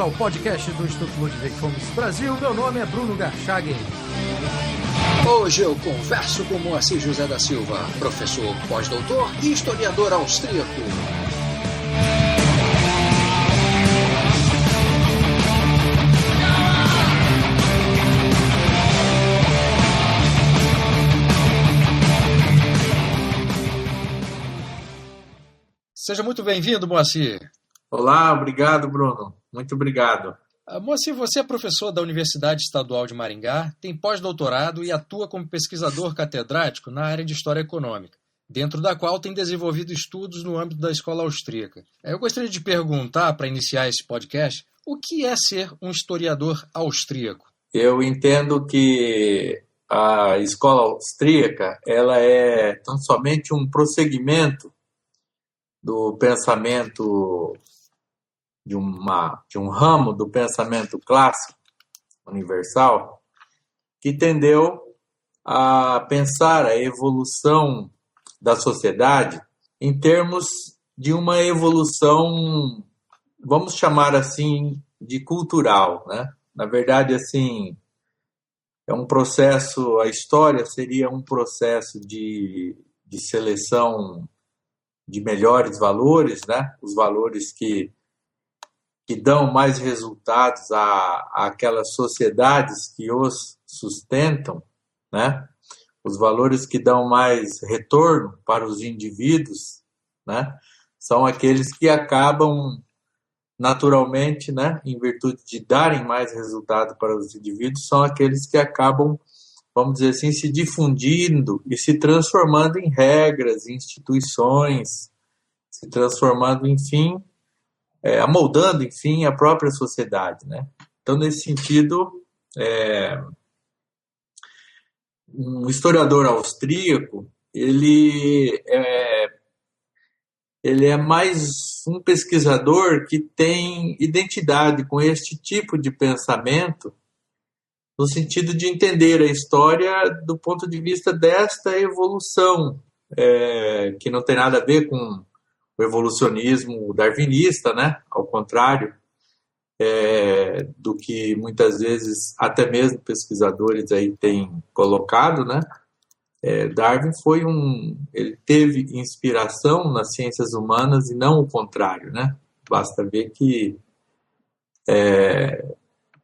ao podcast do Instituto Ludwig Fomes Brasil. Meu nome é Bruno Garchagen. Hoje eu converso com Moacir José da Silva, professor pós-doutor e historiador austríaco. Seja muito bem-vindo, Moacir. Olá, obrigado, Bruno. Muito obrigado. Moacir, você é professor da Universidade Estadual de Maringá, tem pós-doutorado e atua como pesquisador catedrático na área de História Econômica, dentro da qual tem desenvolvido estudos no âmbito da escola austríaca. Eu gostaria de perguntar, para iniciar esse podcast, o que é ser um historiador austríaco? Eu entendo que a escola austríaca ela é tão somente um prosseguimento do pensamento de um ramo do pensamento clássico universal que tendeu a pensar a evolução da sociedade em termos de uma evolução, vamos chamar assim, de cultural, né? Na verdade, assim, é um processo, a história seria um processo de seleção de melhores valores, né? Os valores que dão mais resultados àquelas sociedades que os sustentam, né? Os valores que dão mais retorno para os indivíduos, né? São aqueles que acabam naturalmente, né? Em virtude de darem mais resultado para os indivíduos, são aqueles que acabam, vamos dizer assim, se difundindo e se transformando em regras, em instituições, se transformando, enfim, amoldando, enfim, a própria sociedade, né? Então, nesse sentido, um historiador austríaco, ele é mais um pesquisador que tem identidade com este tipo de pensamento, no sentido de entender a história do ponto de vista desta evolução, que não tem nada a ver com o evolucionismo darwinista, né? Ao contrário do que muitas vezes até mesmo pesquisadores aí têm colocado, né? Darwin ele teve inspiração nas ciências humanas e não o contrário, né? Basta ver que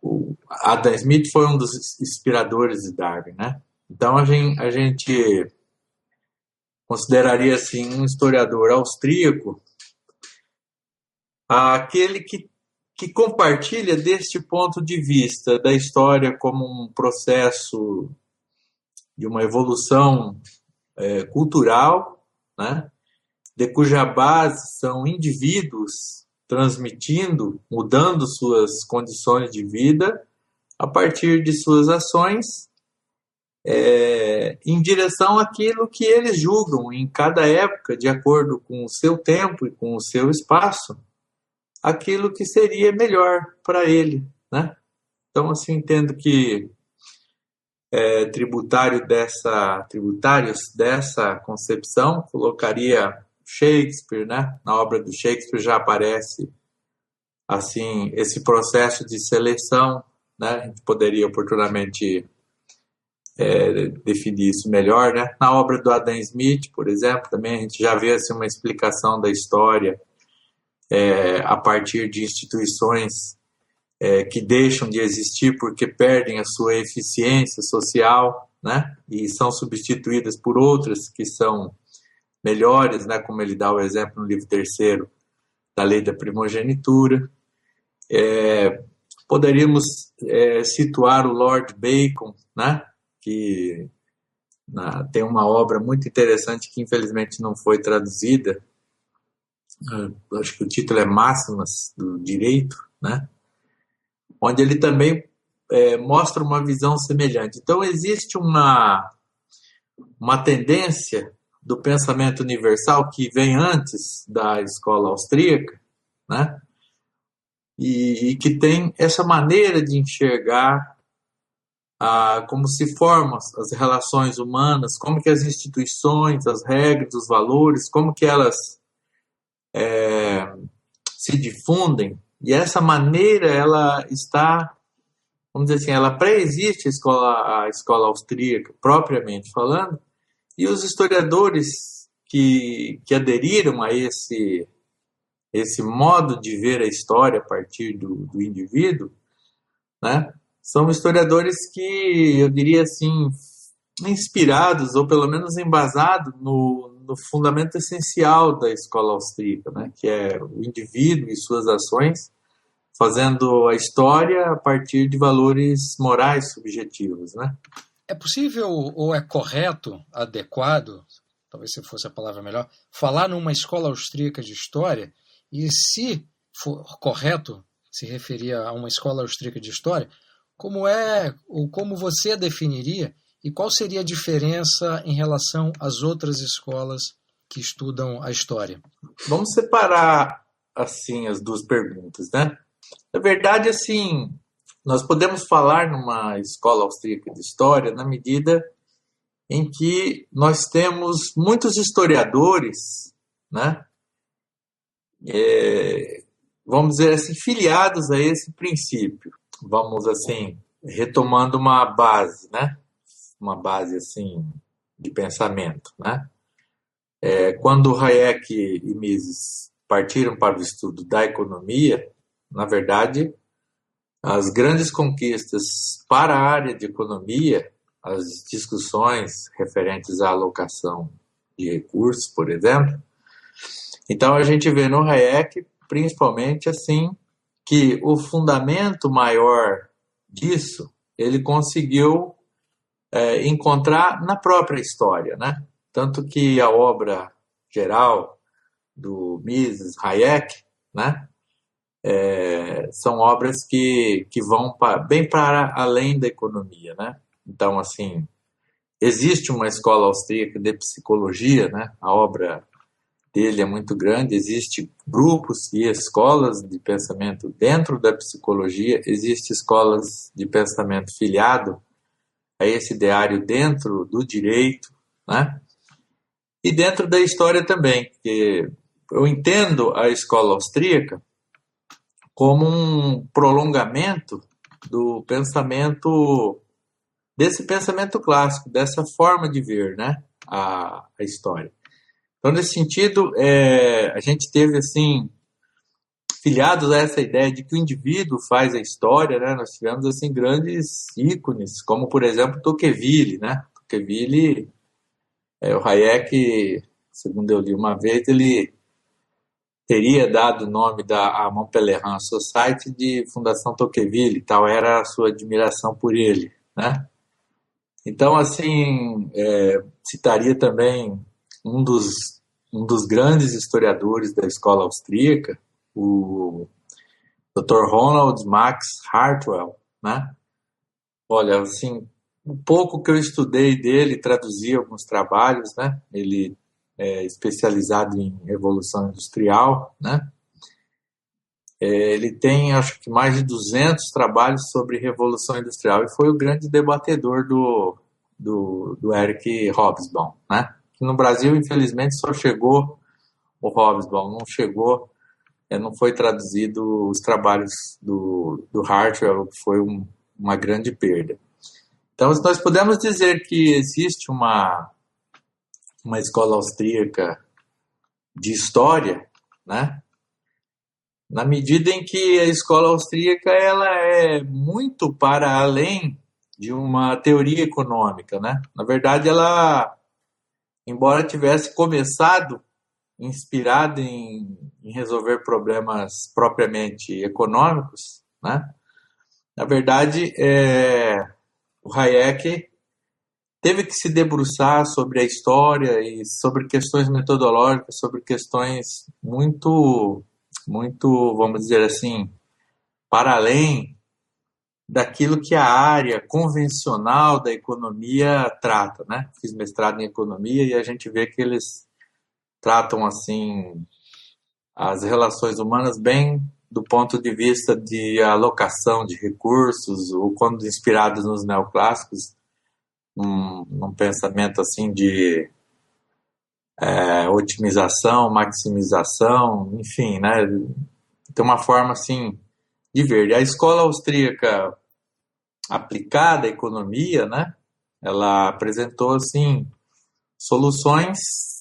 o Adam Smith foi um dos inspiradores de Darwin, né? Então a gente consideraria assim um historiador austríaco aquele que compartilha deste ponto de vista da história como um processo de uma evolução cultural, né? De cuja base são indivíduos transmitindo, mudando suas condições de vida a partir de suas ações em direção àquilo que eles julgam em cada época, de acordo com o seu tempo e com o seu espaço, aquilo que seria melhor para ele, né? Então, assim, entendo que tributários dessa concepção colocaria Shakespeare, né? Na obra do Shakespeare já aparece assim esse processo de seleção, né? A gente poderia oportunamente definir isso melhor, né? Na obra do Adam Smith, por exemplo, também a gente já vê assim, uma explicação da história a partir de instituições que deixam de existir porque perdem a sua eficiência social, né? E são substituídas por outras que são melhores, né? Como ele dá o exemplo no livro 3º da Lei da Primogenitura. Poderíamos situar o Lord Bacon, né? Que tem uma obra muito interessante que infelizmente não foi traduzida. Acho que o título é Máximas do Direito, né? Onde ele também mostra uma visão semelhante. Então, existe uma tendência do pensamento universal que vem antes da escola austríaca, né? E que tem essa maneira de enxergar como se formam as relações humanas, como que as instituições, as regras, os valores, como que elas se difundem, E essa maneira, ela está, vamos dizer assim, ela pré-existe a escola austríaca, propriamente falando, e os historiadores que aderiram a esse modo de ver a história a partir do indivíduo, né, são historiadores que, eu diria assim, inspirados, ou pelo menos embasados no fundamento essencial da escola austríaca, né, que é o indivíduo e suas ações, fazendo a história a partir de valores morais subjetivos, né? É possível ou é correto, adequado, talvez se fosse a palavra melhor, falar numa escola austríaca de história? E se for correto se referir a uma escola austríaca de história, como é ou como você a definiria e qual seria a diferença em relação às outras escolas que estudam a história? Vamos separar assim as duas perguntas, né? Na verdade, assim, nós podemos falar numa escola austríaca de história na medida em que nós temos muitos historiadores, né? Vamos dizer assim, filiados a esse princípio. Vamos assim, retomando uma base, né? Uma base assim de pensamento, né? Quando Hayek e Mises partiram para o estudo da economia, na verdade, as grandes conquistas para a área de economia, as discussões referentes à alocação de recursos, por exemplo. Então, a gente vê no Hayek, principalmente, assim, que o fundamento maior disso, ele conseguiu encontrar na própria história, né? Tanto que a obra geral do Mises, Hayek, né? São obras que vão bem para além da economia, né? Então, assim, existe uma escola austríaca de psicologia, né? A obra dele é muito grande, existem grupos e escolas de pensamento dentro da psicologia, existem escolas de pensamento filiado a esse ideário dentro do direito, né? E dentro da história também, porque eu entendo a escola austríaca como um prolongamento do pensamento, desse pensamento clássico, dessa forma de ver, né, a história. Então, nesse sentido, a gente teve, assim, filiados a essa ideia de que o indivíduo faz a história, né, nós tivemos, assim, grandes ícones, como, por exemplo, Tocqueville, né, Tocqueville, o Hayek, segundo eu li uma vez, ele teria dado o nome da Montpellerin Society de Fundação Tocqueville, tal era a sua admiração por ele, né? Então, assim, citaria também um dos grandes historiadores da escola austríaca, o Dr. Ronald Max Hartwell, né? Olha, assim, o pouco que eu estudei dele, traduzi alguns trabalhos, né? Ele é especializado em Revolução Industrial, né? Ele tem, acho que, mais de 200 trabalhos sobre Revolução Industrial e foi o grande debatedor do Eric Hobsbawm, né? No Brasil, infelizmente, só chegou o Hobsbawm, não chegou, não foi traduzido os trabalhos do Hartwell, que foi uma grande perda. Então, nós podemos dizer que existe uma escola austríaca de história, né? Na medida em que a escola austríaca ela é muito para além de uma teoria econômica, né? Na verdade, ela, embora tivesse começado inspirada em resolver problemas propriamente econômicos, né? Na verdade, o Hayek teve que se debruçar sobre a história e sobre questões metodológicas, sobre questões muito, muito, vamos dizer assim, para além daquilo que a área convencional da economia trata, né? Fiz mestrado em economia e a gente vê que eles tratam, assim, as relações humanas bem do ponto de vista de alocação de recursos, ou quando inspirados nos neoclássicos, num pensamento assim de otimização, maximização, enfim, né? Tem uma forma assim de verde. A escola austríaca aplicada à economia, né? Ela apresentou assim soluções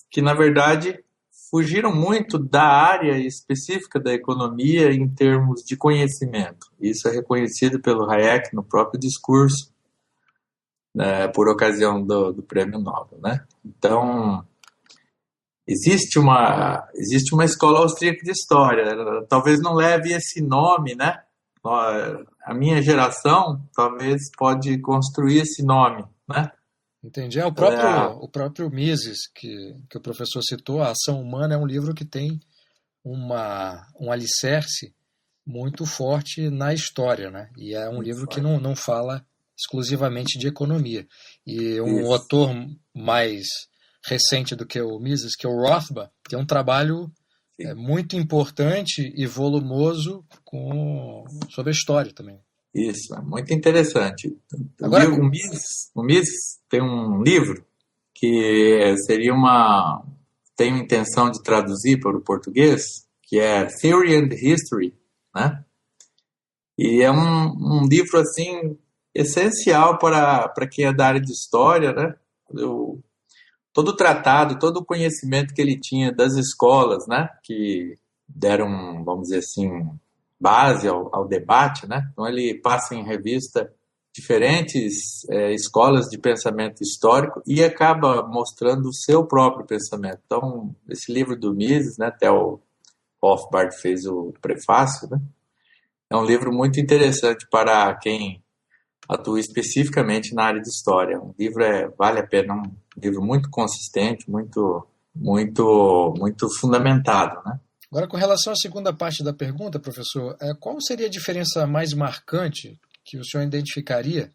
que, na verdade, fugiram muito da área específica da economia em termos de conhecimento. Isso é reconhecido pelo Hayek no próprio discurso, né, por ocasião do Prêmio Nobel, né? Então, existe uma escola austríaca de história. Ela talvez não leve esse nome, né? A minha geração talvez pode construir esse nome, né? Entendi. O próprio Mises, que o professor citou, A Ação Humana, é um livro que tem um alicerce muito forte na história, né? E é um livro que não fala exclusivamente de economia. E um autor mais recente do que o Mises, que é o Rothbard, tem um trabalho muito importante e volumoso sobre a história também. Isso, é muito interessante. Agora, o Mises tem um livro que tenho intenção de traduzir para o português, que é Theory and History, né? E é um livro assim essencial para quem é da área de história, né? Todo o tratado, todo o conhecimento que ele tinha das escolas, né? Que deram, vamos dizer assim, base ao debate, né? Então ele passa em revista diferentes escolas de pensamento histórico e acaba mostrando o seu próprio pensamento. Então, esse livro do Mises, né? Até o Rothbard fez o prefácio, né? É um livro muito interessante para quem atua especificamente na área de história. O livro vale a pena, um livro muito consistente, muito, muito, muito fundamentado, né? Agora, com relação à segunda parte da pergunta, professor, qual seria a diferença mais marcante que o senhor identificaria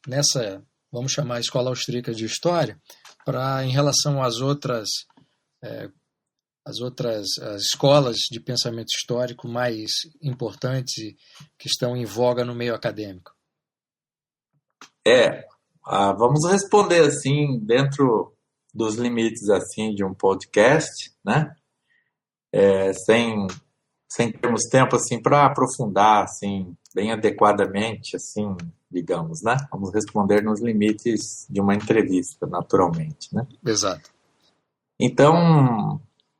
nessa, vamos chamar, escola austríaca de história, em relação às outras as escolas de pensamento histórico mais importantes e que estão em voga no meio acadêmico? Vamos responder assim, dentro dos limites assim de um podcast, né? Sem termos tempo assim para aprofundar assim bem adequadamente, assim, digamos, né? Vamos responder nos limites de uma entrevista, naturalmente, né? Exato. Então,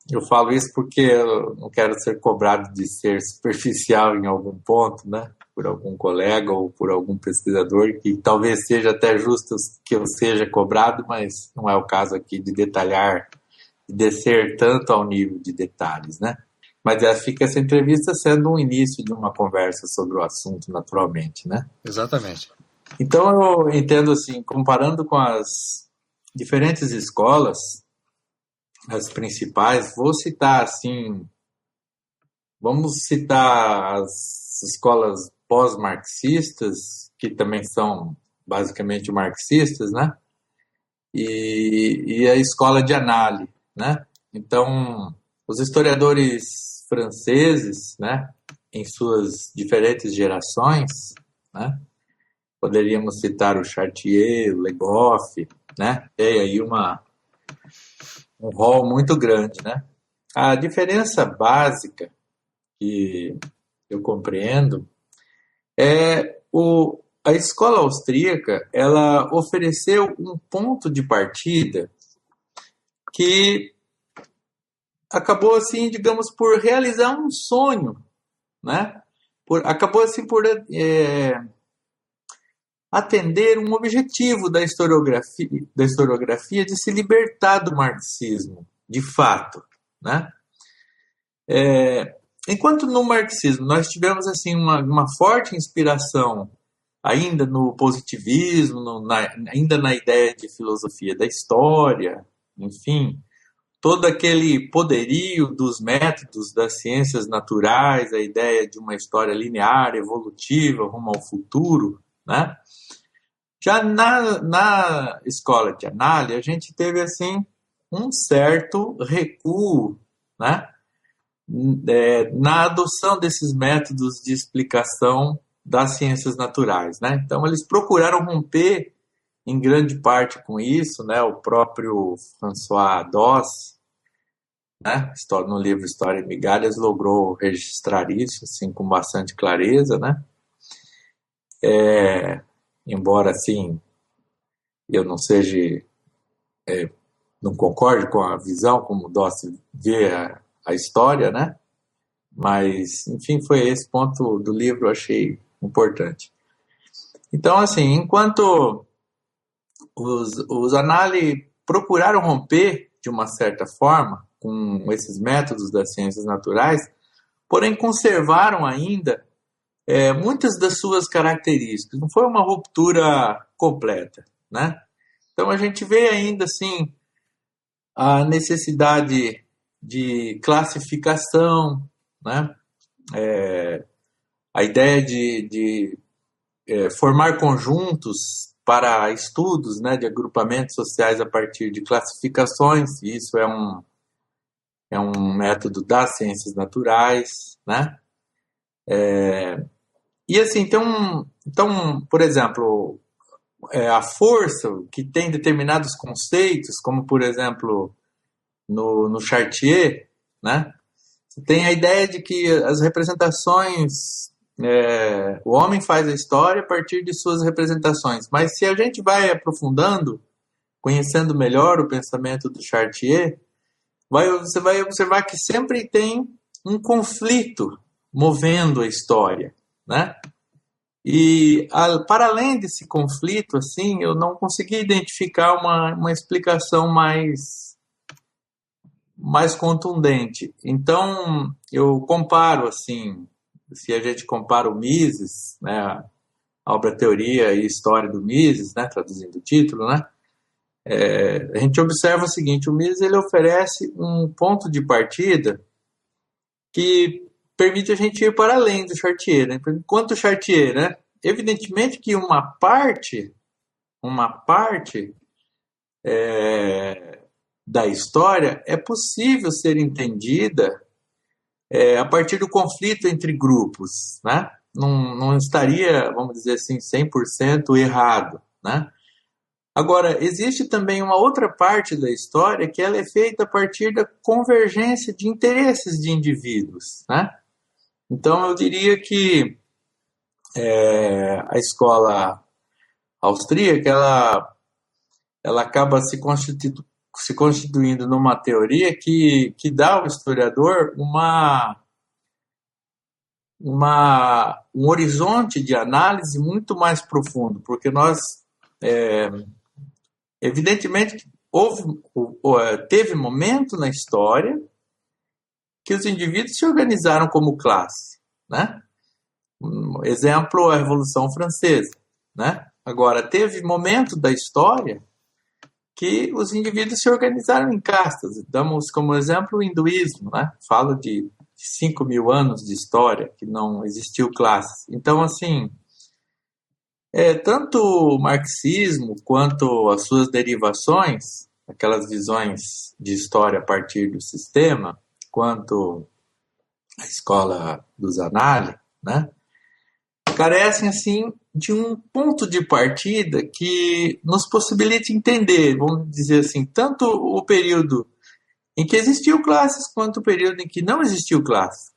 eu falo isso porque eu não quero ser cobrado de ser superficial em algum ponto, né? Por algum colega ou por algum pesquisador, que talvez seja até justo que eu seja cobrado, mas não é o caso aqui de detalhar, de descer tanto ao nível de detalhes, né? Mas fica essa entrevista sendo um início de uma conversa sobre o assunto, naturalmente, né? Exatamente. Então, eu entendo assim, comparando com as diferentes escolas, as principais, vamos citar as escolas pós-marxistas, que também são basicamente marxistas, né? E a escola de análise, né? Então, os historiadores franceses, né, em suas diferentes gerações, né, poderíamos citar o Chartier, o Le Goff, né? Tem aí um rol muito grande, né? A diferença básica que eu compreendo é a escola austríaca, ela ofereceu um ponto de partida que acabou assim, digamos, por realizar um sonho, né? Acabou assim por atender um objetivo da historiografia de se libertar do marxismo, de fato, né? Enquanto no marxismo nós tivemos assim uma forte inspiração ainda no positivismo, ainda na ideia de filosofia da história, enfim, todo aquele poderio dos métodos das ciências naturais, a ideia de uma história linear, evolutiva, rumo ao futuro, né? Já na escola de análise, a gente teve assim um certo recuo, né? Na adoção desses métodos de explicação das ciências naturais, né? Então, eles procuraram romper em grande parte com isso, né? O próprio François Doss, né? No livro História em Migalhas logrou registrar isso assim com bastante clareza, né? Embora assim eu não concorde com a visão como Dossi vê a história, né? Mas enfim, foi esse ponto do livro que eu achei importante. Então, assim, enquanto os Anali procuraram romper de uma certa forma com esses métodos das ciências naturais, porém conservaram ainda muitas das suas características. Não foi uma ruptura completa, né? Então a gente vê ainda assim a necessidade de classificação, né? A ideia de formar conjuntos para estudos, né, de agrupamentos sociais a partir de classificações. Isso é um método das ciências naturais, né? E assim, então, por exemplo, a força que tem determinados conceitos, como por exemplo no Chartier, né? Você tem a ideia de que as representações, o homem faz a história a partir de suas representações. Mas se a gente vai aprofundando, conhecendo melhor o pensamento do Chartier, você vai observar que sempre tem um conflito movendo a história, né? E para além desse conflito, assim, eu não consegui identificar uma explicação mais contundente. Então, eu comparo, assim, se a gente compara o Mises, né, a obra Teoria e História do Mises, né, traduzindo o título, né, a gente observa o seguinte: o Mises ele oferece um ponto de partida que permite a gente ir para além do Chartier, né? Enquanto o Chartier, né, evidentemente que uma parte da história é possível ser entendida a partir do conflito entre grupos, né? Não estaria, vamos dizer assim, 100% errado, né? Agora, existe também uma outra parte da história que ela é feita a partir da convergência de interesses de indivíduos, né? Então, eu diria que a escola austríaca, ela acaba se constituindo numa teoria que dá ao historiador um horizonte de análise muito mais profundo, porque nós, evidentemente, teve momento na história que os indivíduos se organizaram como classe, né? Exemplo, a Revolução Francesa, né? Agora, teve momento da história que os indivíduos se organizaram em castas. Damos como exemplo o hinduísmo, né? Fala de 5.000 anos de história que não existiu classes. Então, assim, tanto o marxismo quanto as suas derivações, aquelas visões de história a partir do sistema, quanto a escola dos Anali, né? Carecem, assim, de um ponto de partida que nos possibilite entender, vamos dizer assim, tanto o período em que existiu classes, quanto o período em que não existiu classes,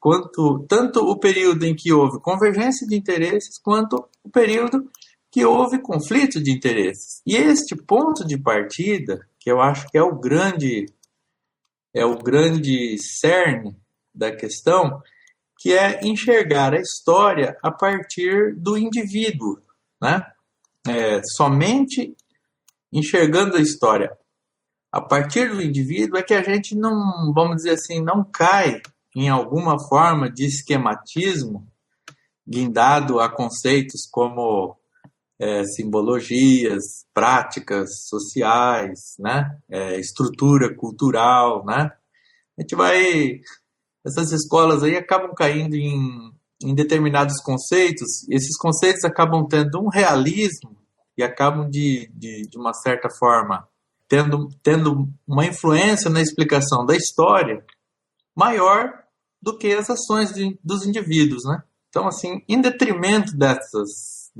tanto o período em que houve convergência de interesses, quanto o período que houve conflito de interesses. E este ponto de partida, que eu acho que é o grande cerne da questão, que é enxergar a história a partir do indivíduo, né? Somente enxergando a história a partir do indivíduo é que a gente não, vamos dizer assim, não cai em alguma forma de esquematismo guindado a conceitos como simbologias, práticas sociais, né? Estrutura cultural, né? A gente vai... Essas escolas aí acabam caindo em determinados conceitos, e esses conceitos acabam tendo um realismo e acabam, de uma certa forma, tendo uma influência na explicação da história maior do que as ações dos indivíduos, né? Então, assim, em detrimento dessas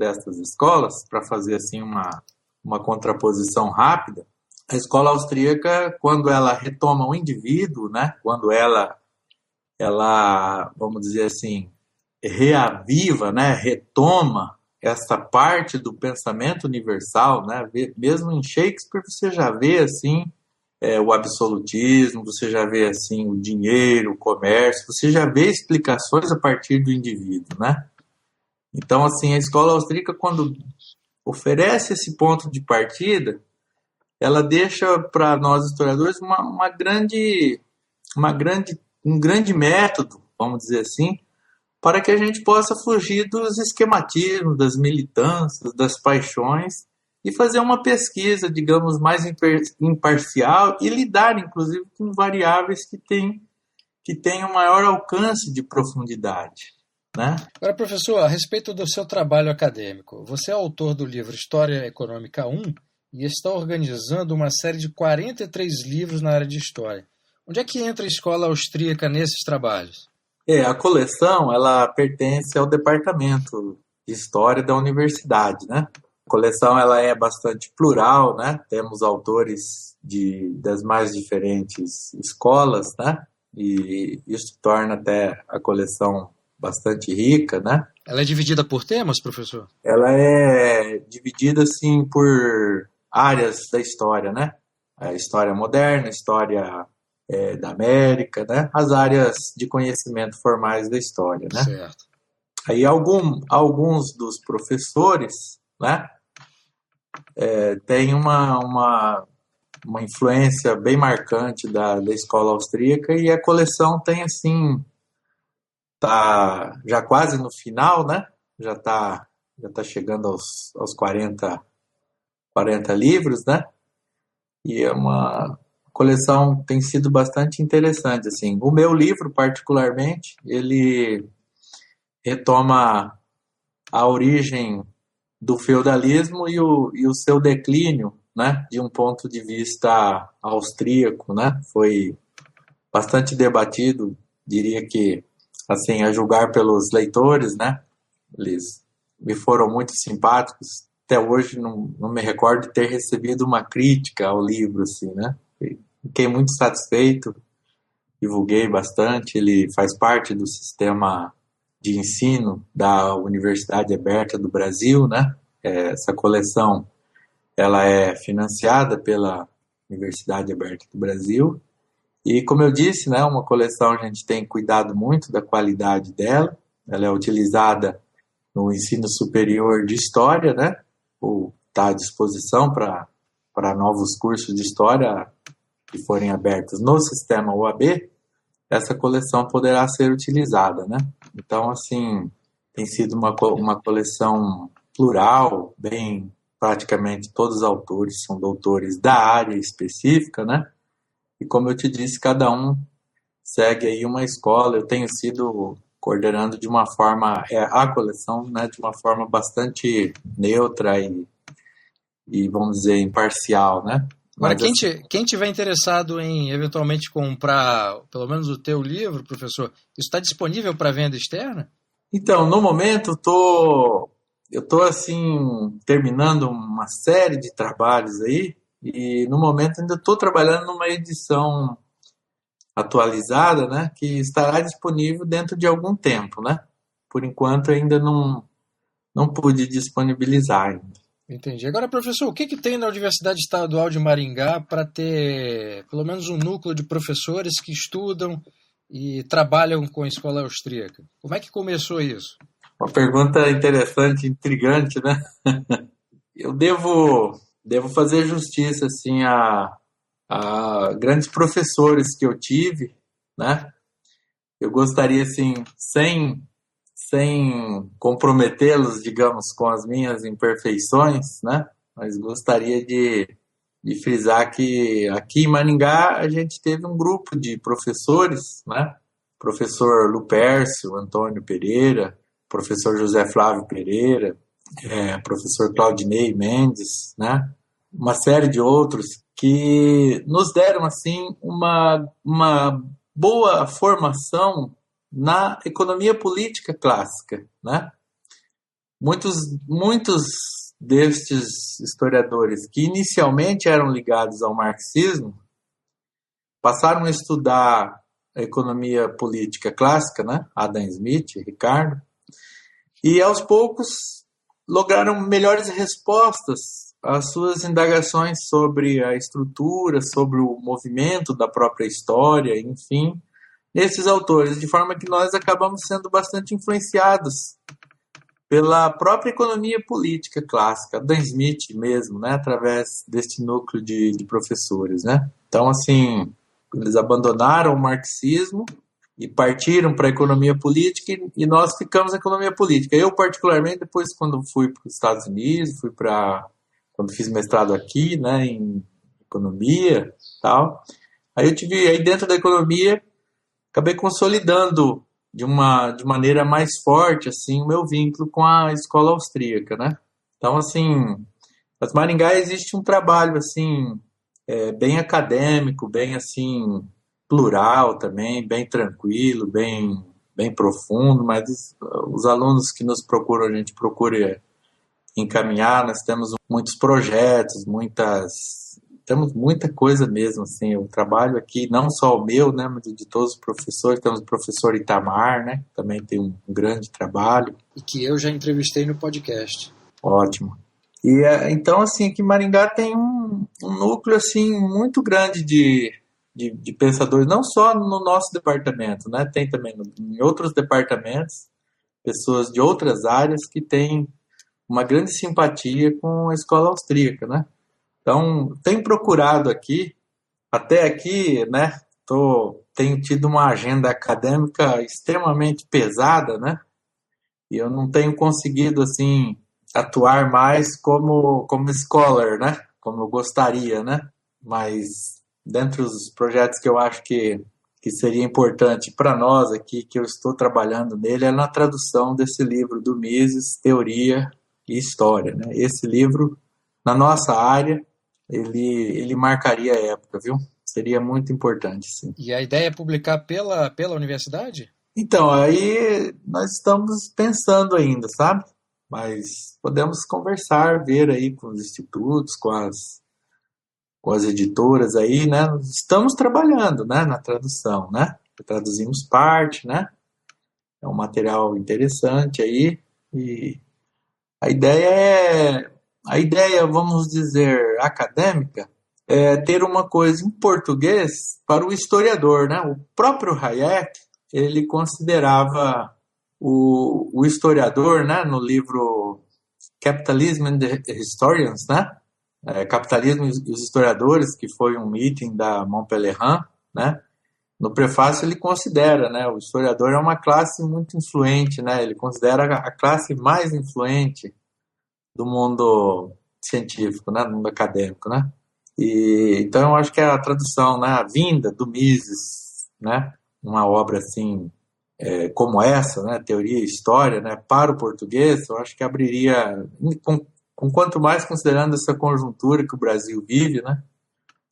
escolas, para fazer assim uma contraposição rápida, a escola austríaca, quando ela retoma o indivíduo, né? Quando ela, vamos dizer assim, reaviva, né? Retoma essa parte do pensamento universal, né? Mesmo em Shakespeare você já vê assim o absolutismo, você já vê assim o dinheiro, o comércio, você já vê explicações a partir do indivíduo, né? Então, assim, a escola austríaca, quando oferece esse ponto de partida, ela deixa para nós historiadores um grande método, vamos dizer assim, para que a gente possa fugir dos esquematismos, das militâncias, das paixões e fazer uma pesquisa, digamos, mais imparcial e lidar, inclusive, com variáveis que têm um maior alcance de profundidade, né? Agora, professor, a respeito do seu trabalho acadêmico, você é autor do livro História Econômica 1 e está organizando uma série de 43 livros na área de História. Onde é que entra a escola austríaca nesses trabalhos? A coleção, ela pertence ao departamento de História da universidade, né? A coleção, ela é bastante plural, né? Temos autores das mais diferentes escolas, né? E isso torna até a coleção bastante rica, né? Ela é dividida por temas, professor? Ela é dividida, assim, por áreas da história, né? A história moderna, a história da América, né? As áreas de conhecimento formais da história, né? Certo. Aí alguns dos professores, né? Tem uma influência bem marcante da escola austríaca e a coleção tem, assim, tá já quase no final, né? Já tá chegando aos 40 livros, né? E é uma coleção tem sido bastante interessante, assim. O meu livro, particularmente, ele retoma a origem do feudalismo e o seu declínio, né? De um ponto de vista austríaco, né? Foi bastante debatido, diria que, assim, a julgar pelos leitores, né? Eles me foram muito simpáticos. Até hoje não me recordo de ter recebido uma crítica ao livro, assim, né? Fiquei muito satisfeito, divulguei bastante. Ele faz parte do sistema de ensino da Universidade Aberta do Brasil, né? Essa coleção, ela é financiada pela Universidade Aberta do Brasil. E, como eu disse, né, uma coleção, a gente tem cuidado muito da qualidade dela. Ela é utilizada no ensino superior de História, né? Ou está à disposição para novos cursos de História que forem abertos no sistema UAB, essa coleção poderá ser utilizada, né? Então, assim, tem sido uma coleção plural, bem, praticamente todos os autores são doutores da área específica, né? E como eu te disse, cada um segue aí uma escola. Eu tenho sido coordenando de uma forma, a coleção, né, de uma forma bastante neutra e vamos dizer, imparcial, né? Agora, Mas, assim, quem tiver interessado em eventualmente comprar pelo menos o teu livro, professor, isso está disponível para venda externa? Então, no momento, eu tô assim, terminando uma série de trabalhos aí, e no momento ainda estou trabalhando numa edição atualizada, né, que estará disponível dentro de algum tempo, né? Por enquanto ainda não pude disponibilizar ainda. Entendi. Agora, professor, o que tem na Universidade Estadual de Maringá para ter pelo menos um núcleo de professores que estudam e trabalham com a escola austríaca? Como é que começou isso? Uma pergunta interessante, intrigante, né? Eu devo fazer justiça, assim, a grandes professores que eu tive, né? Eu gostaria, assim, sem comprometê-los, digamos, com as minhas imperfeições, né? Mas gostaria de frisar que aqui em Maringá a gente teve um grupo de professores, né? Professor Lupércio Antônio Pereira, professor José Flávio Pereira, professor Claudinei Mendes, né? Uma série de outros que nos deram, assim, uma boa formação na economia política clássica, né? Muitos destes historiadores que inicialmente eram ligados ao marxismo passaram a estudar a economia política clássica, né? Adam Smith, Ricardo, e aos poucos lograram melhores respostas às suas indagações sobre a estrutura, sobre o movimento da própria história, enfim, esses autores, de forma que nós acabamos sendo bastante influenciados pela própria economia política clássica, Adam Smith mesmo, né, através deste núcleo de professores, né? Então, assim, eles abandonaram o marxismo e partiram para a economia política e nós ficamos na economia política. Eu, particularmente, depois, quando fui para os Estados Unidos, quando fiz mestrado aqui, né, em economia e tal, aí dentro da economia, acabei consolidando de maneira mais forte, assim, o meu vínculo com a escola austríaca, né? Então, assim, mas Maringá existe um trabalho, assim, bem acadêmico, bem, assim, plural também, bem tranquilo, bem profundo, mas os alunos que nos procuram, a gente procura encaminhar, nós temos muitos projetos, temos muita coisa mesmo, assim, o trabalho aqui, não só o meu, né, mas de todos os professores, temos o professor Itamar, né, também tem um grande trabalho. E que eu já entrevistei no podcast. Ótimo. E então, assim, aqui em Maringá tem um núcleo, assim, muito grande de pensadores, não só no nosso departamento, né, tem também em outros departamentos, pessoas de outras áreas que têm uma grande simpatia com a escola austríaca, né. Então, tenho procurado aqui, até aqui, né, tenho tido uma agenda acadêmica extremamente pesada, né, e eu não tenho conseguido, assim, atuar mais como scholar, né, como eu gostaria, né, mas dentro dos projetos que eu acho que seria importante para nós aqui, que eu estou trabalhando nele, é na tradução desse livro do Mises, Teoria e História, né, esse livro, na nossa área, ele marcaria a época, viu? Seria muito importante, sim. E a ideia é publicar pela universidade? Então, aí nós estamos pensando ainda, sabe? Mas podemos conversar, ver aí com os institutos, com as editoras aí, né? Estamos trabalhando, né, na tradução, né? Traduzimos parte, né? É um material interessante aí e a ideia, vamos dizer, acadêmica, é ter uma coisa em português para o historiador, né? O próprio Hayek, ele considerava o historiador, né, no livro Capitalism and the Historians, né? Capitalismo e os Historiadores, que foi um meeting da Montpellier, né? No prefácio ele considera, né, o historiador é uma classe muito influente, né? Ele considera a classe mais influente do mundo científico, né, do mundo acadêmico, né? E então eu acho que a tradução, né, a vinda do Mises, né, uma obra assim como essa, né, Teoria e História, né, para o português, eu acho que abriria, com quanto mais considerando essa conjuntura que o Brasil vive, né,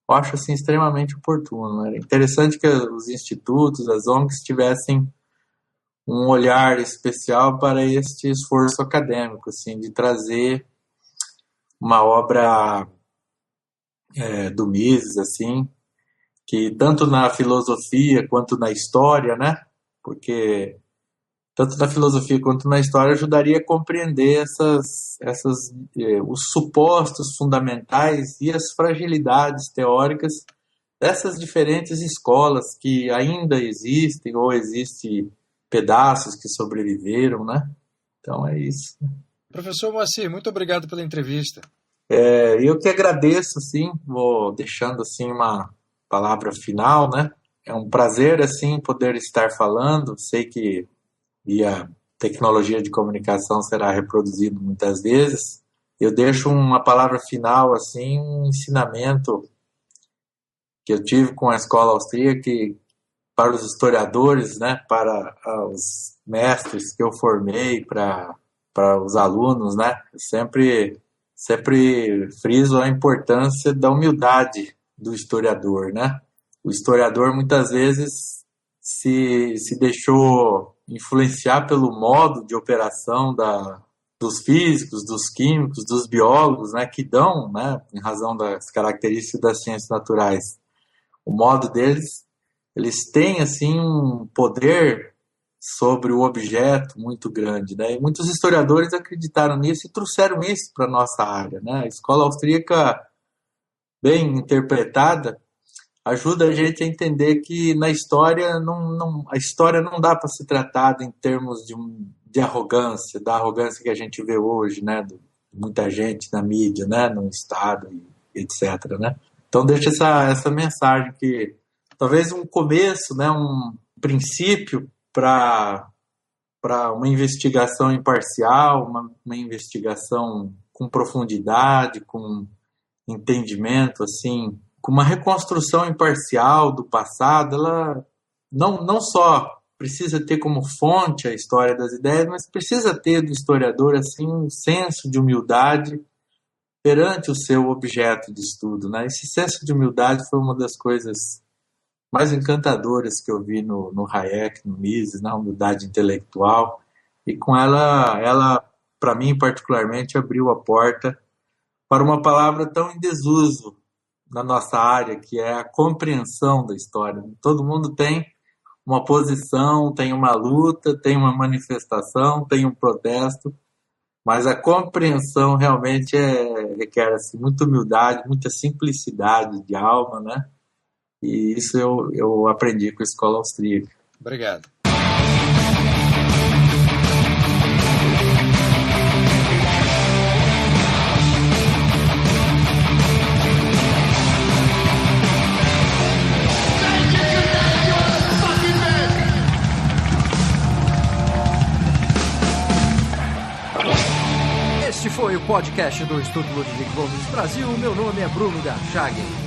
eu acho assim extremamente oportuno. Era interessante que os institutos, as ONGs tivessem um olhar especial para este esforço acadêmico, assim, de trazer uma obra do Mises, assim, que tanto na filosofia quanto na história, né? Porque tanto na filosofia quanto na história ajudaria a compreender os supostos fundamentais e as fragilidades teóricas dessas diferentes escolas que ainda existem ou existem pedaços que sobreviveram, né? Então é isso. Professor Moacir, muito obrigado pela entrevista. Eu que agradeço, assim, vou deixando assim uma palavra final, né? É um prazer, assim, poder estar falando. Sei que via tecnologia de comunicação será reproduzido muitas vezes. Eu deixo uma palavra final, assim, um ensinamento que eu tive com a escola austríaca, que para os historiadores, né, para os mestres que eu formei, para os alunos, né, sempre friso a importância da humildade do historiador, né? O historiador muitas vezes se deixou influenciar pelo modo de operação dos físicos, dos químicos, dos biólogos, né, que dão, né, em razão das características das ciências naturais, o modo deles, eles têm assim um poder sobre o objeto muito grande, né? E muitos historiadores acreditaram nisso e trouxeram isso para a nossa área, né? A escola austríaca, bem interpretada, ajuda a gente a entender que na história a história não dá para ser tratada em termos de arrogância, da arrogância que a gente vê hoje, né? De muita gente na mídia, né? No Estado, etc., né? Então deixa essa mensagem que talvez um começo, né? Um princípio para uma investigação imparcial, uma investigação com profundidade, com entendimento, assim, com uma reconstrução imparcial do passado. Ela não só precisa ter como fonte a história das ideias, mas precisa ter do historiador assim um senso de humildade perante o seu objeto de estudo, né? Esse senso de humildade foi uma das coisas mais encantadoras que eu vi no Hayek, no Mises, na humildade intelectual, e com ela para mim particularmente abriu a porta para uma palavra tão em desuso na nossa área, que é a compreensão da história. Todo mundo tem uma posição, tem uma luta, tem uma manifestação, tem um protesto, mas a compreensão realmente requer assim, muita humildade, muita simplicidade de alma, né? E isso eu aprendi com a escola austríaca. Obrigado. Este foi o podcast do Instituto Ludwig Fomes Brasil. Meu nome é Bruno Garchagen.